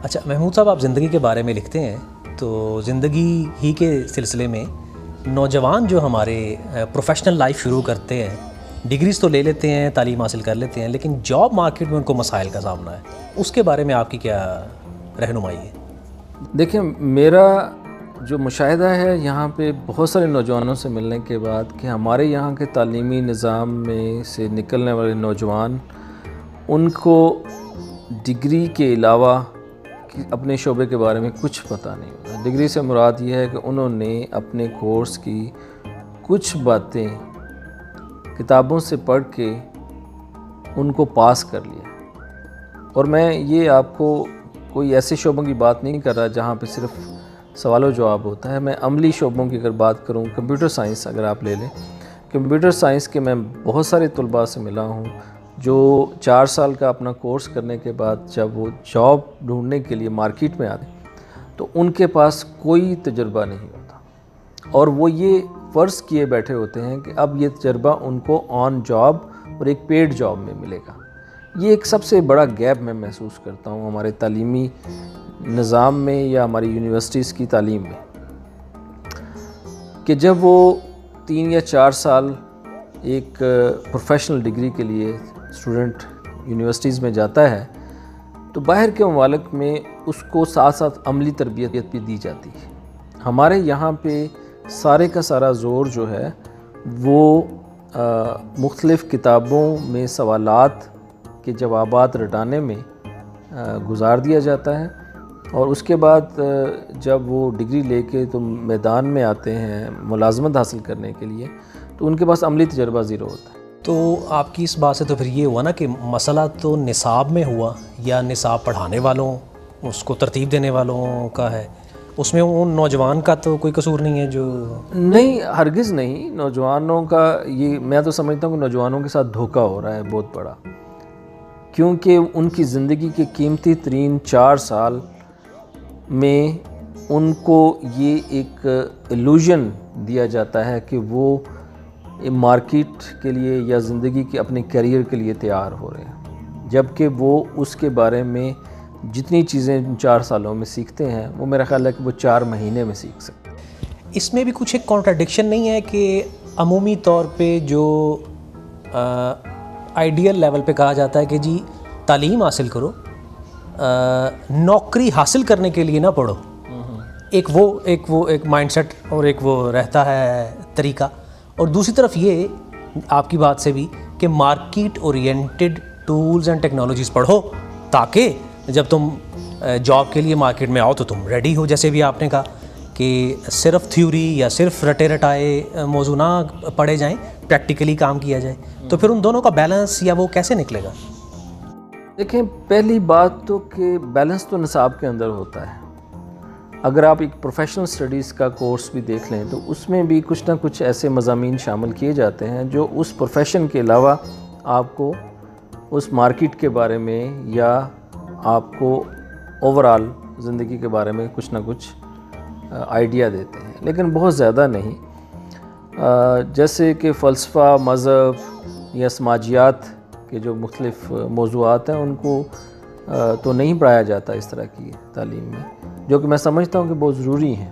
اچھا محمود صاحب، آپ زندگی کے بارے میں لکھتے ہیں، تو زندگی ہی کے سلسلے میں نوجوان جو ہمارے پروفیشنل لائف شروع کرتے ہیں، ڈگریز تو لے لیتے ہیں، تعلیم حاصل کر لیتے ہیں، لیکن جاب مارکیٹ میں ان کو مسائل کا سامنا ہے، اس کے بارے میں آپ کی کیا رہنمائی ہے؟ دیکھیں، میرا جو مشاہدہ ہے یہاں پہ بہت سارے نوجوانوں سے ملنے کے بعد کہ ہمارے یہاں کے تعلیمی نظام میں سے نکلنے والے نوجوان، ان کو ڈگری کے علاوہ اپنے شعبے کے بارے میں کچھ پتہ نہیں ہوتا۔ ڈگری سے مراد یہ ہے کہ انہوں نے اپنے کورس کی کچھ باتیں کتابوں سے پڑھ کے ان کو پاس کر لیا۔ اور میں یہ آپ کو کوئی ایسے شعبوں کی بات نہیں کر رہا جہاں پہ صرف سوال و جواب ہوتا ہے، میں عملی شعبوں کی اگر بات کروں، کمپیوٹر سائنس اگر آپ لے لیں، کمپیوٹر سائنس کے میں بہت سارے طلباء سے ملا ہوں جو 4 سال کا اپنا کورس کرنے کے بعد جب وہ جاب ڈھونڈنے کے لیے مارکیٹ میں آتے تو ان کے پاس کوئی تجربہ نہیں ہوتا، اور وہ یہ فرض کیے بیٹھے ہوتے ہیں کہ اب یہ تجربہ ان کو آن جاب اور ایک پیڈ جاب میں ملے گا۔ یہ ایک سب سے بڑا گیپ میں محسوس کرتا ہوں ہمارے تعلیمی نظام میں یا ہماری یونیورسٹیز کی تعلیم میں، کہ جب وہ 3 یا 4 سال ایک پروفیشنل ڈگری کے لیے اسٹوڈنٹ یونیورسٹیز میں جاتا ہے تو باہر کے ممالک میں اس کو ساتھ ساتھ عملی تربیت بھی دی جاتی ہے۔ ہمارے یہاں پہ سارے کا سارا زور جو ہے وہ مختلف کتابوں میں سوالات کے جوابات رٹانے میں گزار دیا جاتا ہے، اور اس کے بعد جب وہ ڈگری لے کے تو میدان میں آتے ہیں ملازمت حاصل کرنے کے لیے تو ان کے پاس عملی تجربہ زیرو ہوتا ہے۔ تو آپ کی اس بات سے تو پھر یہ ہوا نا کہ مسئلہ تو نصاب میں ہوا یا نصاب پڑھانے والوں، اس کو ترتیب دینے والوں کا ہے، اس میں ان نوجوان کا تو کوئی قصور نہیں ہے جو؟ نہیں، ہرگز نہیں۔ نوجوانوں کا یہ میں تو سمجھتا ہوں کہ نوجوانوں کے ساتھ دھوکہ ہو رہا ہے بہت بڑا، کیونکہ ان کی زندگی کے قیمتی ترین 4 سال میں ان کو یہ ایک ایلوژن دیا جاتا ہے کہ وہ مارکیٹ کے لیے یا زندگی کے اپنے کیریئر کے لیے تیار ہو رہے ہیں، جبکہ وہ اس کے بارے میں جتنی چیزیں 4 سالوں میں سیکھتے ہیں وہ میرا خیال ہے کہ وہ 4 مہینے میں سیکھ سکتے ہیں۔ اس میں بھی کچھ ایک کانٹراڈکشن نہیں ہے کہ عمومی طور پہ جو آئیڈیل لیول پہ کہا جاتا ہے کہ جی تعلیم حاصل کرو، نوکری حاصل کرنے کے لیے نہ پڑھو، ایک مائنڈ سیٹ اور ایک وہ رہتا ہے طریقہ، اور دوسری طرف یہ آپ کی بات سے بھی کہ market oriented tools and technologies پڑھو تاکہ جب تم جاب کے لیے مارکیٹ میں آؤ تو تم ریڈی ہو۔ جیسے بھی آپ نے کہا کہ صرف تھیوری یا صرف رٹے رٹائے موضوع نہ پڑھے جائیں، پریکٹیکلی کام کیا جائے، تو پھر ان دونوں کا بیلنس یا وہ کیسے نکلے گا؟ دیکھیں، پہلی بات تو کہ بیلنس تو نصاب کے اندر ہوتا ہے۔ اگر آپ ایک پروفیشنل اسٹڈیز کا کورس بھی دیکھ لیں تو اس میں بھی کچھ نہ کچھ ایسے مضامین شامل کیے جاتے ہیں جو اس پروفیشن کے علاوہ آپ کو اس مارکیٹ کے بارے میں یا آپ کو اوورال زندگی کے بارے میں کچھ نہ کچھ آئیڈیا دیتے ہیں، لیکن بہت زیادہ نہیں۔ جیسے کہ فلسفہ، مذہب یا سماجیات کے جو مختلف موضوعات ہیں ان کو تو نہیں پڑھایا جاتا اس طرح کی تعلیم میں، جو کہ میں سمجھتا ہوں کہ بہت ضروری ہیں۔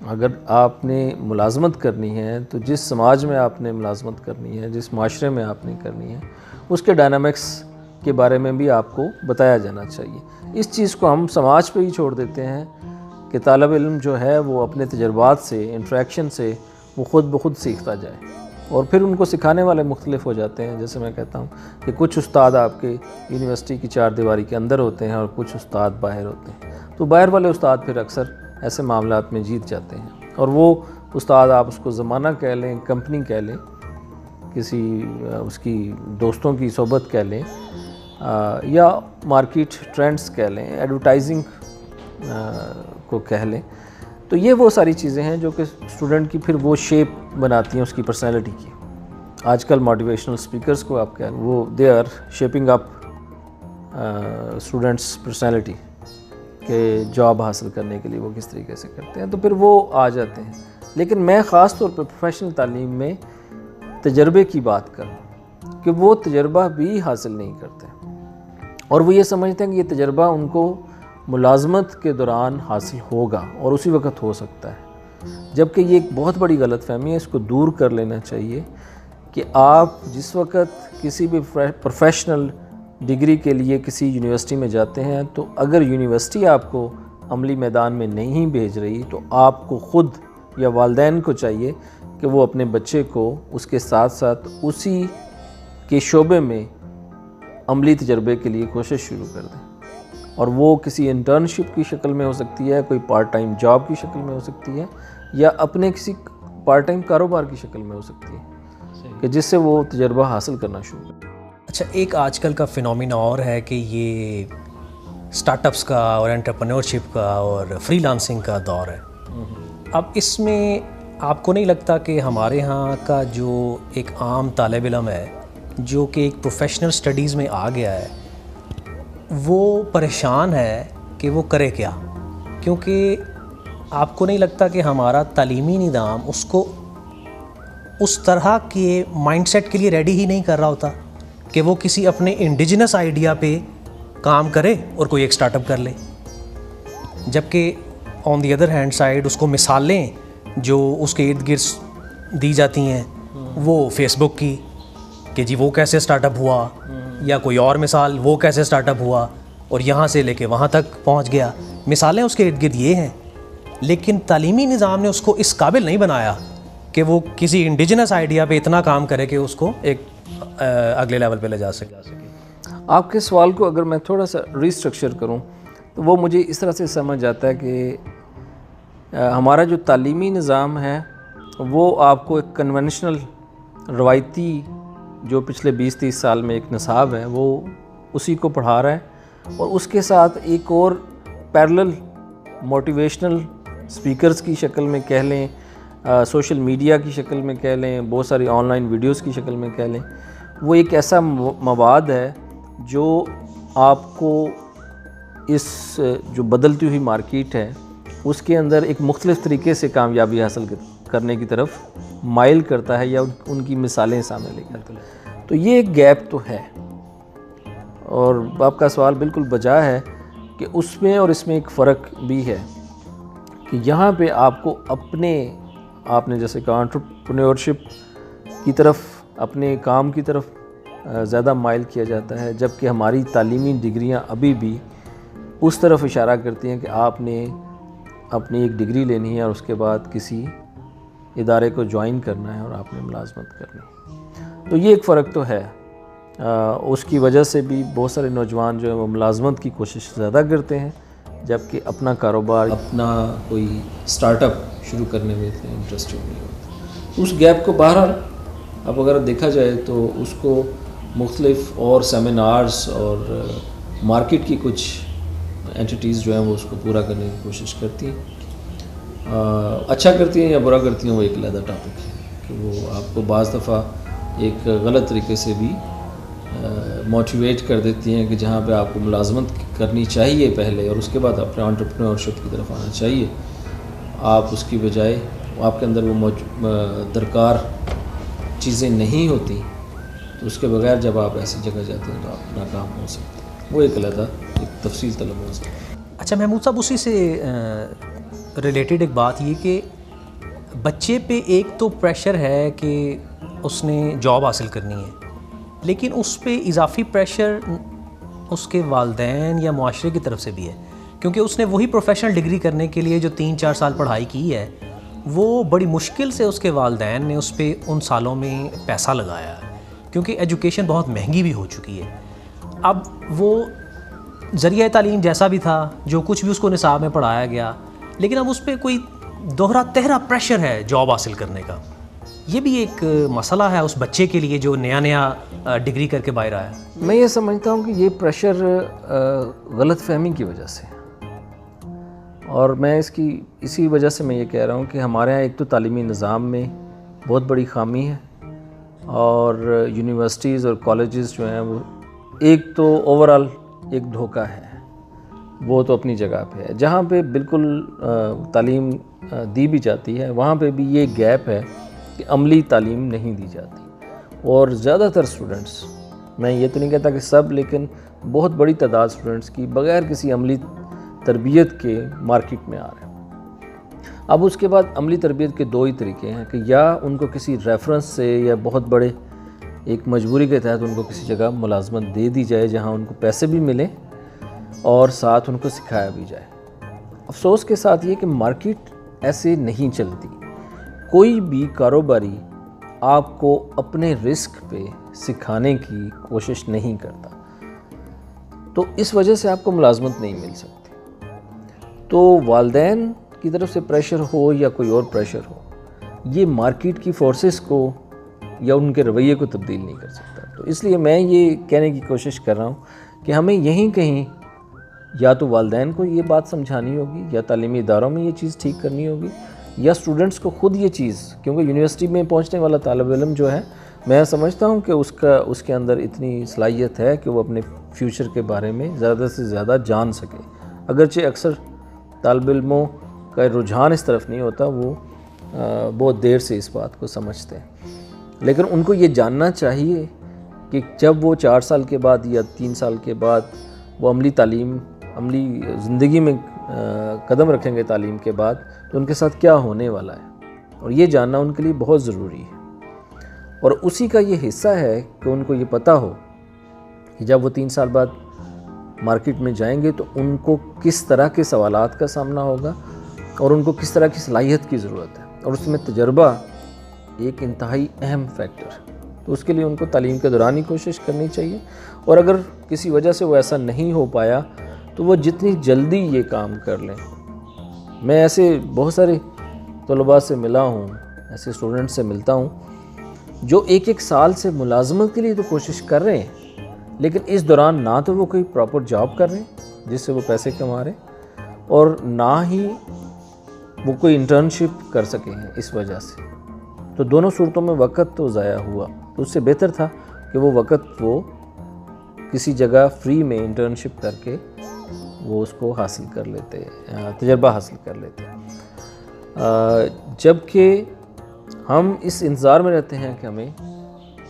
اگر آپ نے ملازمت کرنی ہے تو جس سماج میں آپ نے ملازمت کرنی ہے، جس معاشرے میں آپ نے کرنی ہے، اس کے ڈائنامکس کے بارے میں بھی آپ کو بتایا جانا چاہیے۔ اس چیز کو ہم سماج پہ ہی چھوڑ دیتے ہیں کہ طالب علم جو ہے وہ اپنے تجربات سے، انٹریکشن سے وہ خود بخود سیکھتا جائے، اور پھر ان کو سکھانے والے مختلف ہو جاتے ہیں۔ جیسے میں کہتا ہوں کہ کچھ استاد آپ کے یونیورسٹی کی 4 دیواری کے اندر ہوتے ہیں اور کچھ استاد باہر ہوتے ہیں، تو باہر والے استاد پھر اکثر ایسے معاملات میں جیت جاتے ہیں، اور وہ استاد آپ اس کو زمانہ کہہ لیں، کمپنی کہہ لیں، کسی اس کی دوستوں کی صحبت کہہ لیں، یا مارکیٹ ٹرینڈز کہہ لیں، ایڈورٹائزنگ کو کہہ لیں، تو یہ وہ ساری چیزیں ہیں جو کہ اسٹوڈنٹ کی پھر وہ شیپ بناتی ہیں اس کی پرسنالٹی کی۔ آج کل موٹیویشنل اسپیکرز کو آپ کہیں، وہ they are shaping up students personality کہ جاب حاصل کرنے کے لیے وہ کس طریقے سے کرتے ہیں، تو پھر وہ آ جاتے ہیں۔ لیکن میں خاص طور پہ پروفیشنل تعلیم میں تجربے کی بات کروں کہ وہ تجربہ بھی حاصل نہیں کرتے، اور وہ یہ سمجھتے ہیں کہ یہ تجربہ ان کو ملازمت کے دوران حاصل ہوگا اور اسی وقت ہو سکتا ہے، جبکہ یہ ایک بہت بڑی غلط فہمی ہے. اس کو دور کر لینا چاہیے کہ آپ جس وقت کسی بھی پروفیشنل ڈگری کے لیے کسی یونیورسٹی میں جاتے ہیں تو اگر یونیورسٹی آپ کو عملی میدان میں نہیں بھیج رہی تو آپ کو خود یا والدین کو چاہیے کہ وہ اپنے بچے کو اس کے ساتھ ساتھ اسی کے شعبے میں عملی تجربے کے لیے کوشش شروع کر دیں. اور وہ کسی انٹرنشپ کی شکل میں ہو سکتی ہے، کوئی پارٹ ٹائم جاب کی شکل میں ہو سکتی ہے، یا اپنے کسی پارٹ ٹائم کاروبار کی شکل میں ہو سکتی ہے کہ جس سے وہ تجربہ حاصل کرنا شروع کریں. اچھا، ایک آج کل کا فینومینا اور ہے کہ یہ سٹارٹ اپس کا اور انٹرپرینورشپ کا اور فری لانسنگ کا دور ہے. اب اس میں آپ کو نہیں لگتا کہ ہمارے ہاں کا جو ایک عام طالب علم ہے جو کہ ایک پروفیشنل سٹڈیز میں آ گیا ہے وہ پریشان ہے کہ وہ کرے کیا؟ کیونکہ آپ کو نہیں لگتا کہ ہمارا تعلیمی نظام اس کو اس طرح کے مائنڈ سیٹ کے لیے ریڈی ہی نہیں کر رہا ہوتا کہ وہ کسی اپنے انڈیجنس آئیڈیا پہ کام کرے اور کوئی ایک سٹارٹ اپ کر لے، جبکہ آن دی ادر ہینڈ سائڈ اس کو مثالیں جو اس کے ارد گرد دی جاتی ہیں وہ فیس بک کی کہ جی وہ کیسے سٹارٹ اپ ہوا، یا کوئی اور مثال وہ کیسے سٹارٹ اپ ہوا اور یہاں سے لے کے وہاں تک پہنچ گیا. مثالیں اس کے ارد گرد یہ ہیں، لیکن تعلیمی نظام نے اس کو اس قابل نہیں بنایا کہ وہ کسی انڈیجنس آئیڈیا پہ اتنا کام کرے کہ اس کو ایک اگلے لیول پہ لے جا سکے. آپ کے سوال کو اگر میں تھوڑا سا ریسٹرکچر کروں تو وہ مجھے اس طرح سے سمجھ آتا ہے کہ ہمارا جو تعلیمی نظام ہے وہ آپ کو ایک کنونشنل روایتی جو پچھلے 20-30 سال میں ایک نصاب ہے وہ اسی کو پڑھا رہا ہے، اور اس کے ساتھ ایک اور پیرلل موٹیویشنل سپیکرز کی شکل میں کہہ لیں، سوشل میڈیا کی شکل میں کہہ لیں، بہت ساری آن لائن ویڈیوز کی شکل میں کہہ لیں، وہ ایک ایسا مواد ہے جو آپ کو اس جو بدلتی ہوئی مارکیٹ ہے اس کے اندر ایک مختلف طریقے سے کامیابی حاصل کرنے کی طرف مائل کرتا ہے یا ان کی مثالیں سامنے لے کر آتا ہے. تو یہ ایک گیپ تو ہے، اور آپ کا سوال بالکل بجا ہے کہ اس میں اور اس میں ایک فرق بھی ہے کہ یہاں پہ آپ کو آپ نے جیسے کہ انٹرپرینورشپ کی طرف، اپنے کام کی طرف زیادہ مائل کیا جاتا ہے، جبکہ ہماری تعلیمی ڈگریاں ابھی بھی اس طرف اشارہ کرتی ہیں کہ آپ نے اپنی ایک ڈگری لینی ہے اور اس کے بعد کسی ادارے کو جوائن کرنا ہے اور آپ نے ملازمت کرنی ہے. تو یہ ایک فرق تو ہے. اس کی وجہ سے بھی بہت سارے نوجوان جو ہیں وہ ملازمت کی کوشش زیادہ کرتے ہیں، جبکہ اپنا کاروبار، اپنا کوئی سٹارٹ اپ شروع کرنے میں اتنے انٹرسٹڈ نہیں ہوتے. اس گیپ کو بہرحال اب اگر دیکھا جائے تو اس کو مختلف اور سیمینارز اور مارکیٹ کی کچھ اینٹیٹیز جو ہیں وہ اس کو پورا کرنے کی کوشش کرتی ہیں. اچھا کرتی ہیں یا برا کرتی ہیں وہ ایک علیحدہ ٹاپک ہے کہ وہ آپ کو بعض دفعہ ایک غلط طریقے سے بھی موٹیویٹ کر دیتی ہیں کہ جہاں پہ آپ کو ملازمت کرنی چاہیے پہلے اور اس کے بعد اپنے انٹرپرینورشپ کی طرف آنا چاہیے، آپ اس کی بجائے آپ کے اندر وہ درکار چیزیں نہیں ہوتی تو اس کے بغیر جب آپ ایسی جگہ جاتے ہیں تو آپ ناکام ہو سکتے ہیں. وہ ایک علیحدہ ایک تفصیل طلب ہو سکتی ہے. اچھا محمود صاحب، اسی سے ریلیٹڈ ایک بات یہ کہ بچے پہ ایک تو پریشر ہے کہ اس نے جاب حاصل کرنی ہے، لیکن اس پہ اضافی پریشر اس کے والدین یا معاشرے کی طرف سے بھی ہے، کیونکہ اس نے وہی پروفیشنل ڈگری کرنے کے لیے جو 3-4 سال پڑھائی کی ہے وہ بڑی مشکل سے اس کے والدین نے اس پہ ان سالوں میں پیسہ لگایا ہے، کیونکہ ایجوکیشن بہت مہنگی بھی ہو چکی ہے. اب وہ ذریعہ تعلیم جیسا بھی تھا، جو کچھ بھی اس کو نصاب میں پڑھایا گیا، لیکن اب اس پہ کوئی دوہرا تہرا پریشر ہے جاب حاصل کرنے کا. یہ بھی ایک مسئلہ ہے اس بچے کے لیے جو نیا ڈگری کر کے باہر آیا. میں یہ سمجھتا ہوں کہ یہ پریشر غلط فہمی کی وجہ سے، اور میں اسی وجہ سے میں یہ کہہ رہا ہوں کہ ہمارے یہاں ایک تو تعلیمی نظام میں بہت بڑی خامی ہے، اور یونیورسٹیز اور کالجز جو ہیں وہ ایک تو اوورآل ایک دھوکہ ہے، وہ تو اپنی جگہ پہ ہے. جہاں پہ بالکل تعلیم دی بھی جاتی ہے وہاں پہ بھی یہ گیپ ہے کہ عملی تعلیم نہیں دی جاتی، اور زیادہ تر اسٹوڈنٹس، میں یہ تو نہیں کہتا کہ سب، لیکن بہت بڑی تعداد اسٹوڈنٹس کی بغیر کسی عملی تربیت کے مارکیٹ میں آ رہے ہیں۔ اب اس کے بعد عملی تربیت کے دو ہی طریقے ہیں کہ یا ان کو کسی ریفرنس سے یا بہت بڑے ایک مجبوری کے تحت ان کو کسی جگہ ملازمت دے دی جائے جہاں ان کو پیسے بھی ملیں اور ساتھ ان کو سکھایا بھی جائے۔ افسوس کے ساتھ یہ کہ مارکیٹ ایسے نہیں چلتی، کوئی بھی کاروباری آپ کو اپنے رسک پہ سکھانے کی کوشش نہیں کرتا، تو اس وجہ سے آپ کو ملازمت نہیں مل سکتی۔ تو والدین کی طرف سے پریشر ہو یا کوئی اور پریشر ہو، یہ مارکیٹ کی فورسز کو یا ان کے رویے کو تبدیل نہیں کر سکتا۔ تو اس لیے میں یہ کہنے کی کوشش کر رہا ہوں کہ ہمیں یہیں کہیں یا تو والدین کو یہ بات سمجھانی ہوگی یا تعلیمی اداروں میں یہ چیز ٹھیک کرنی ہوگی یا اسٹوڈنٹس کو خود یہ چیز، کیونکہ یونیورسٹی میں پہنچنے والا طالب علم جو ہے میں سمجھتا ہوں کہ اس کے اندر اتنی صلاحیت ہے کہ وہ اپنے فیوچر کے بارے میں زیادہ سے زیادہ جان سکے، اگرچہ اکثر طالب علموں کا رجحان اس طرف نہیں ہوتا، وہ بہت دیر سے اس بات کو سمجھتے ہیں، لیکن ان کو یہ جاننا چاہیے کہ جب وہ 4 سال کے بعد یا 3 سال کے بعد وہ عملی زندگی میں قدم رکھیں گے تعلیم کے بعد، تو ان کے ساتھ کیا ہونے والا ہے، اور یہ جاننا ان کے لیے بہت ضروری ہے۔ اور اسی کا یہ حصہ ہے کہ ان کو یہ پتہ ہو کہ جب وہ 3 سال بعد مارکیٹ میں جائیں گے تو ان کو کس طرح کے سوالات کا سامنا ہوگا اور ان کو کس طرح کی صلاحیت کی ضرورت ہے، اور اس میں تجربہ ایک انتہائی اہم فیکٹر ہے۔ تو اس کے لیے ان کو تعلیم کے دوران ہی کوشش کرنی چاہیے، اور اگر کسی وجہ سے وہ ایسا نہیں ہو پایا تو وہ جتنی جلدی یہ کام کر لیں۔ میں ایسے بہت سارے طلباء سے ملا ہوں، ایسے اسٹوڈنٹ سے ملتا ہوں جو 1 سال سے ملازمت کے لیے تو کوشش کر رہے ہیں، لیکن اس دوران نہ تو وہ کوئی پراپر جاب کر رہے ہیں جس سے وہ پیسے کما رہے ہیں، اور نہ ہی وہ کوئی انٹرنشپ کر سکے ہیں اس وجہ سے۔ تو دونوں صورتوں میں وقت تو ضائع ہوا، تو اس سے بہتر تھا کہ وہ وقت وہ کسی جگہ فری میں انٹرنشپ کر کے وہ اس کو حاصل کر لیتے، تجربہ حاصل کر لیتے۔ جبکہ ہم اس انتظار میں رہتے ہیں کہ ہمیں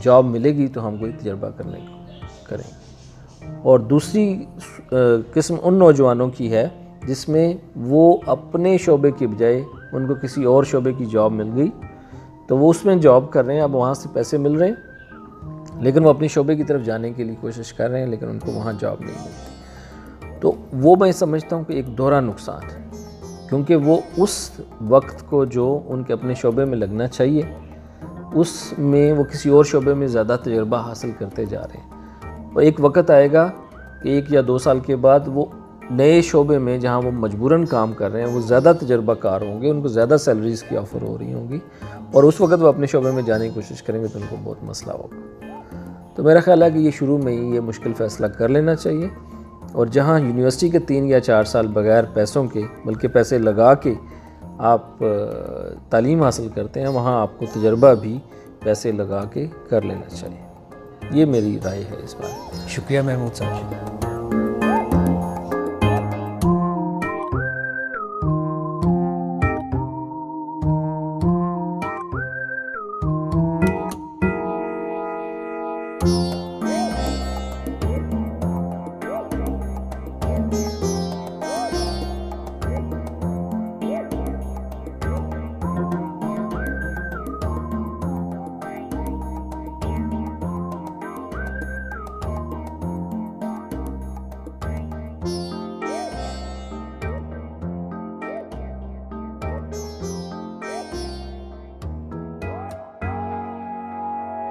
جاب ملے گی تو ہم کوئی تجربہ کریں گے، اور دوسری قسم ان نوجوانوں کی ہے جس میں وہ اپنے شعبے کے بجائے ان کو کسی اور شعبے کی جاب مل گئی تو وہ اس میں جاب کر رہے ہیں، اب وہاں سے پیسے مل رہے ہیں، لیکن وہ اپنے شعبے کی طرف جانے کے لیے کوشش کر رہے ہیں لیکن ان کو وہاں جاب نہیں ملتی۔ تو وہ میں سمجھتا ہوں کہ ایک دوہرا نقصان ہے، کیونکہ وہ اس وقت کو جو ان کے اپنے شعبے میں لگنا چاہیے اس میں وہ کسی اور شعبے میں زیادہ تجربہ حاصل کرتے جا رہے ہیں، اور ایک وقت آئے گا کہ 1 یا 2 سال کے بعد وہ نئے شعبے میں جہاں وہ مجبوراً کام کر رہے ہیں وہ زیادہ تجربہ کار ہوں گے، ان کو زیادہ سیلریز کی آفر ہو رہی ہوں گی، اور اس وقت وہ اپنے شعبے میں جانے کی کوشش کریں گے تو ان کو بہت مسئلہ ہوگا۔ تو میرا خیال ہے کہ یہ شروع میں ہی یہ مشکل فیصلہ کر لینا چاہیے، اور جہاں یونیورسٹی کے 3 یا 4 سال بغیر پیسوں کے بلکہ پیسے لگا کے آپ تعلیم حاصل کرتے ہیں، وہاں آپ کو تجربہ بھی پیسے لگا کے کر لینا چاہیے۔ یہ میری رائے ہے اس بات۔ شکریہ محمود صاحب۔